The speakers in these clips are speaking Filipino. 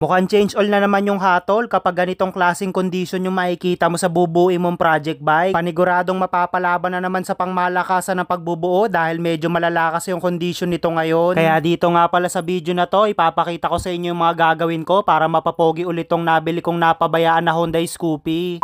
Mukhang change all na naman yung hatol kapag ganitong klaseng kondisyon yung makikita mo sa bubuuin mong project bike. Paniguradong mapapalaban na naman sa pangmalakasan ng pagbubuo dahil medyo malalakas yung kondisyon nito ngayon. Kaya dito nga pala sa video na to, ipapakita ko sa inyo yung mga gagawin ko para mapapogi ulit tong nabili kong napabayaan na Honda Scoopy.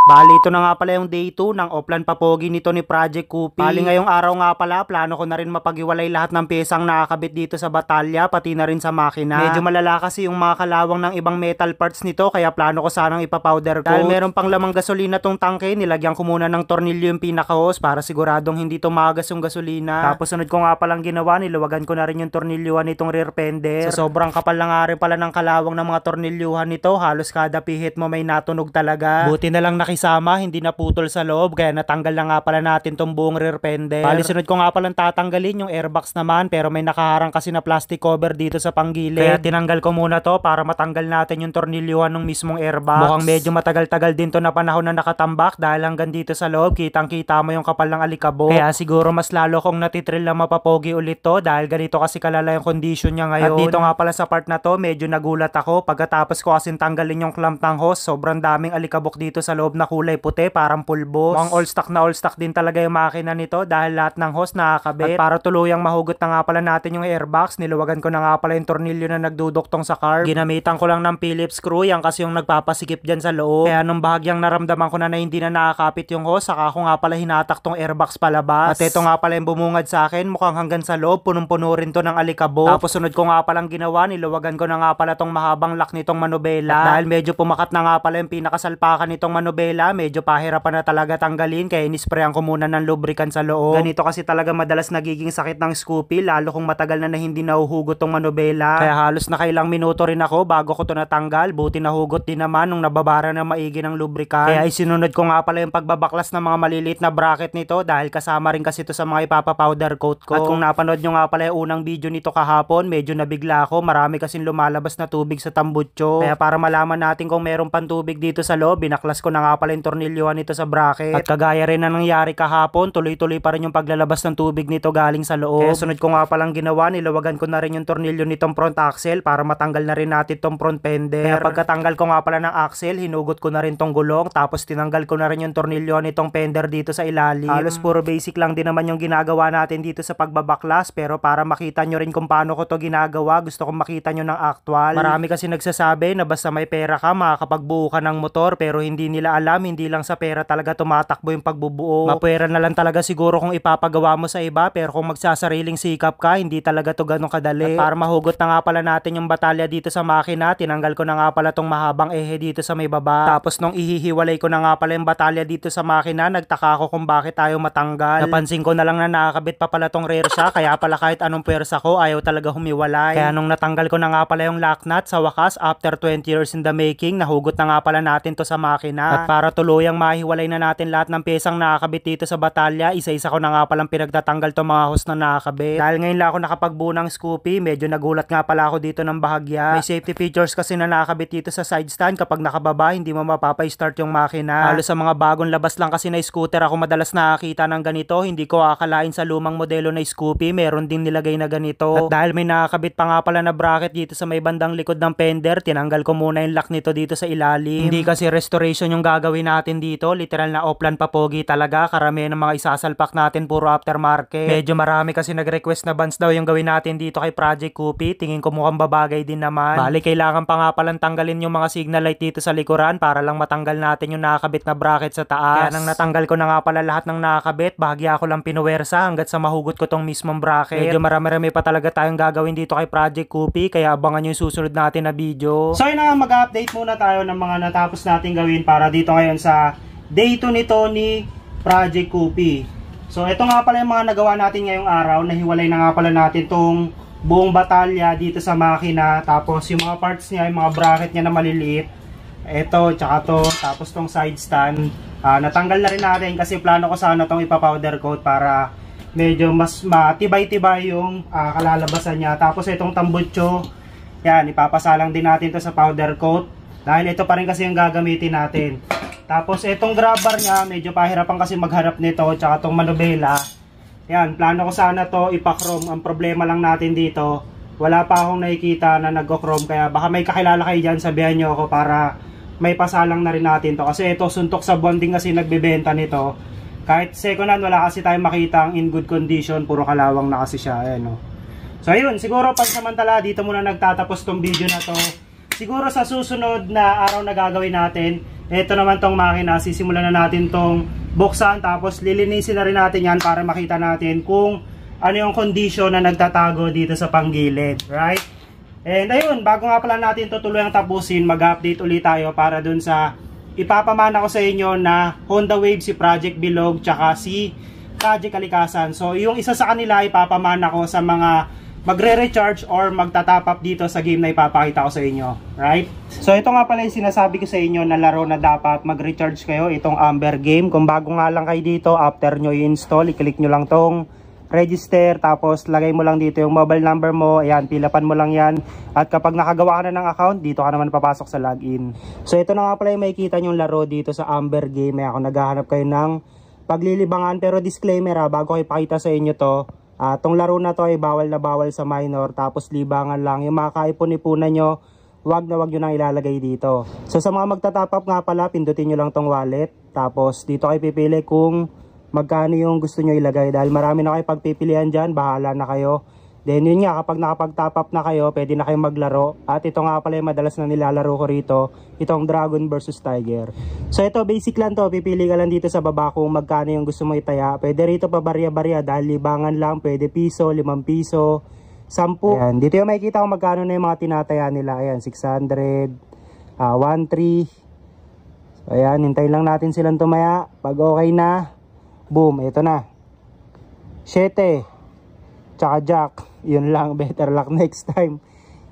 Bali, ito na nga pala yung day 2 ng offline papogi nito ni Project Coopy. Bali, ngayong araw nga pala, plano ko na rin mapaghiwalay lahat ng piyesang nakakabit dito sa batalya, pati na rin sa makina. Medyo malala kasi yung mga kalawang ng ibang metal parts nito, kaya plano ko sanang ipapowder coat. Dahil meron pang lamang gasolina tong tangke, nilagyan ko muna ng tornilyo yung pinaka-hose para siguradong hindi tumagas yung gasolina. Tapos sunod ko nga palang ginawa, niluwagan ko na rin yung tornilyuhan nitong rear fender. So sobrang kapal na nga rin pala ng kalawang ng mga tornilyuhan nito, halos kada pihit mo may natunog talaga. Buti na lang sama, hindi naputol sa loob, kaya natanggal na nga pala natin tong buong rear fender. Bali, sunod ko nga palang tatanggalin yung airbox naman, pero may nakaharang kasi na plastic cover dito sa panggilid. Kaya tinanggal ko muna to para matanggal natin yung tornilyuhan ng mismong airbox. Mukhang medyo matagal-tagal din to na panahon na nakatambak dahil hanggang dito sa loob, kitang-kita mo yung kapal ng alikabok. Kaya siguro mas lalo kong natitrill na mapapogi ulit to dahil ganito kasi kalala yung condition niya ngayon. At dito nga pala sa part na to, medyo nagulat ako pagkatapos ko kasi tanggalin yung clamp ng hose. Sobrang daming alikabok dito sa loob na kulay puti, parang pulbos. Mukhang all stock din talaga yung makina nito dahil lahat ng hose nakakabit. At para tuluyang mahugot na nga pala natin yung airbox, niluwagan ko na nga pala yung tornilyo na nagduduktong sa carb. Ginamitan ko lang ng Phillips screw, yan kasi yung nagpapasikip dyan sa loob. Kaya nung bahagyang naramdaman ko na hindi na nakakapit yung hose, saka ko nga pala hinatak tong airbox palabas. At ito nga pala yung bumungad sa akin, mukhang hanggang sa loob, punong-puno rin to ng alikabok. Tapos sunod ko nga palang ginawa, niluwagan ko na nga pala tong mahabang lock nitong manubela. At dahil medyo pumakat na nga pala yung pinakasalpakan nitong manubela, medyo pahirapan na talaga tanggalin, kaya inisprayan ko muna ng lubricant sa loob. Ganito kasi talaga madalas nagiging sakit ng Scoopy, lalo kung matagal na hindi nahuhugot tong manubela. Kaya halos nakailang minuto rin ako bago ko to natanggal. Buti nahugot din naman nung nababara na maigi ng lubricant. Kaya isinunod ko nga pala yung pagbabaklas ng mga maliliit na bracket nito dahil kasama rin kasi ito sa mga ipapapowder coat ko. At kung napanood nyo nga pala yung unang video nito kahapon, medyo nabigla ako. Marami kasing lumalabas na tubig sa tambutso. Kaya para malaman natin kung meron pang tubig dito sa loob, binaklas ko na nga pala yung tornilyuhan nito sa bracket. At kagaya rin na nangyari kahapon, tuloy-tuloy pa rin yung paglalabas ng tubig nito galing sa loob. Kaya sunod ko nga palang ginawa, niluwagan ko na rin yung tornilyo nitong front axle para matanggal na rin natin tong front fender. Kaya pagkatanggal ko nga pala ng axle, hinugot ko na rin tong gulong, tapos tinanggal ko na rin yung tornilyo nitong fender dito sa ilalim. Halos puro basic lang din naman yung ginagawa natin dito sa pagbabaklas, pero para makita nyo rin kung paano ko to ginagawa, gusto kong makita nyo ng actual. Marami kasi nagsasabi na basta may pera ka, makakapagbuo ka ng motor, pero hindi nila alam, hindi lang sa pera talaga tumatakbo yung pagbubuo. Mapwera na lang talaga siguro kung ipapagawa mo sa iba, pero kung magsasariling sikap ka, hindi talaga to ganun kadali. At para mahugot na nga pala natin yung batalya dito sa makina, tinanggal ko na nga pala tong mahabang ehe dito sa may baba. Tapos nung ihihiwalay ko na nga pala yung batalya dito sa makina, nagtaka ako kung bakit tayo matanggal. Napansin ko na lang na nakakabit pa pala tong rear shock, kaya pala kahit anong pwersa ko, ayaw talaga humiwalay. Kaya nung natanggal ko na nga pala yung lock nut, sa wakas, after 20 years in the making, nahugot na nga pala natin to sa makina. At para tuluyang mahiwalay na natin lahat ng pyesang nakakabit dito sa batalya, isa-isa ko na nga palang pinagtatanggal tong mga hose na nakakabit. Dahil ngayon lang ako nakapagbuo ng Scoopy, medyo nagulat nga pala ako dito ng bahagya. May safety features kasi na nakakabit dito sa side stand, kapag nakababa hindi mo mapapa-start yung makina. Halos sa mga bagong labas lang kasi na scooter ako madalas nakakita ng ganito, hindi ko akalain sa lumang modelo na Scoopy meron din nilagay na ganito. At dahil may nakakabit pa nga pala na bracket dito sa may bandang likod ng fender, tinanggal ko muna yung lock nito dito sa ilalim. Hindi kasi restoration yung gagawin natin dito, literal na offline papogi talaga. Karamihan ng mga isasalpak natin puro aftermarket. Medyo marami kasi nag-request na bands daw yung gawin natin dito kay Project Coopy. Tingin ko mukhang babagay din naman. Bali, kailangan pa nga palang tanggalin yung mga signal light dito sa likuran para lang matanggal natin yung nakakabit na bracket sa taas. Kaya nang natanggal ko na nga pala lahat ng nakakabit, bahagya ko lang pinuwersa hanggat sa mahugot ko tong mismong bracket. Medyo marami-rami pa talaga tayong gagawin dito kay Project Coopy, kaya abangan nyo yung susunod natin na video. So yun na, mag-update muna tayo ng mga natapos natin gawin para dito ngayon sa day 2 nito ni Project Coopy. So ito nga pala yung mga nagawa natin ngayong araw. Nahiwalay na nga pala natin tong buong batalya dito sa makina. Tapos yung mga parts niya, yung mga bracket niya na maliliit, ito, tsaka to, tapos tong side stand, natanggal na rin natin kasi plano ko sana tong ipapowder coat para medyo mas matibay-tibay yung kalalabasan niya. Tapos itong tambutso, yan, ipapasalang din natin to sa powder coat dahil ito pa rin kasi yung gagamitin natin. Tapos itong grab bar niya, medyo pahirapan kasi magharap nito, tsaka itong manubela. Yan, plano ko sana to ipa-chrome. Ang problema lang natin dito, wala pa akong nakikita na nagko-chrome, kaya baka may kakilala kayo dyan, sabihan nyo ako para may pasalang na rin natin to. Kasi ito, suntok sa bonding kasi nagbebenta nito. Kahit second hand, wala kasi tayong makita ang in good condition, puro kalawang na kasi siya. Ayan, no? So ayun, siguro pansamantala dito muna nagtatapos tong video na to. Siguro sa susunod na araw na gagawin natin, ito naman tong makina, sisimulan na natin tong buksan, tapos lilinisin na rin natin yan para makita natin kung ano yung condition na nagtatago dito sa panggilid, right? And ayun, bago nga pala natin to tuluyang tapusin, mag-update ulit tayo para dun sa ipapamana ko sa inyo na Honda Wave, si Project Bilog, tsaka si Project Kalikasan. So yung isa sa kanila ipapamana ko sa mga magre-recharge or magta-top up dito sa game na ipapakita ko sa inyo, right? So ito nga pala yung sinasabi ko sa inyo na laro na dapat mag-recharge kayo, itong Amber game. Kung bago nga lang kayo dito, after nyo i-install, i-click nyo lang tong register, tapos lagay mo lang dito yung mobile number mo, ayan, pilapan mo lang yan, at kapag nakagawa ka na ng account, dito ka naman papasok sa login. So ito na nga pala yung makikita nyong laro dito sa Amber game. Kaya kung naghahanap kayo ng paglilibangan, pero disclaimer bago ko ipakita sa inyo to, tong laro na to ay bawal na bawal sa minor, tapos libangan lang. Yung mga kaipon-ipunan nyo, wag nyo nang ilalagay dito. So sa mga magta-top up nga pala, pindutin nyo lang tong wallet, tapos dito kayo pipili kung magkano yung gusto nyo ilagay, dahil marami na kayo pagpipilian dyan, bahala na kayo. Then yun nga, kapag nakapag-top up na kayo, pwede na kayo maglaro. At ito nga pala yung madalas na nilalaro ko rito, itong Dragon vs Tiger. So ito, basic lang to, pipili ka lang dito sa baba kung magkano yung gusto mo itaya. Pwede rito pa barya-barya, dahil libangan lang, pwede piso, 5 piso, 10. Ayan, dito yung makikita kung magkano na yung mga tinataya nila. Ayan, 600, 1.3. So ayan, hintayin lang natin silang tumaya. Pag okay na, boom, ito na. 7. Tsaka Jack. Yun lang, better luck next time.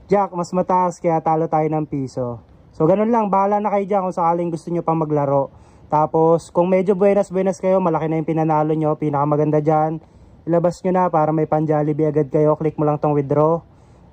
Jack, mas mataas kaya talo tayo ng piso. So ganun lang, bahala na kayo dyan kung sakaling gusto nyo pang maglaro. Tapos kung medyo buenas kayo, malaki na yung pinanalo nyo, pinakamaganda dyan, ilabas nyo na para may pan-Jollibee agad kayo. Click mo lang tong withdraw.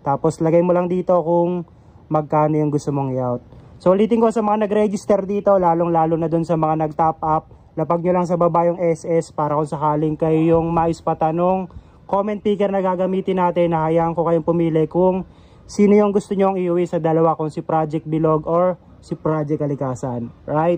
Tapos lagay mo lang dito kung magkano yung gusto mong i-out. So ulitin ko sa mga nag-register dito, lalong-lalo na dun sa mga nag-top up, lapag nyo lang sa baba yung SS para kung sakaling kayo yung maispatanong comment picker na gagamitin natin, na hayaan ko kayong pumili kung sino yung gusto nyong iuwi sa dalawa, kung si Project Bilog or si Project Kalikasan, right?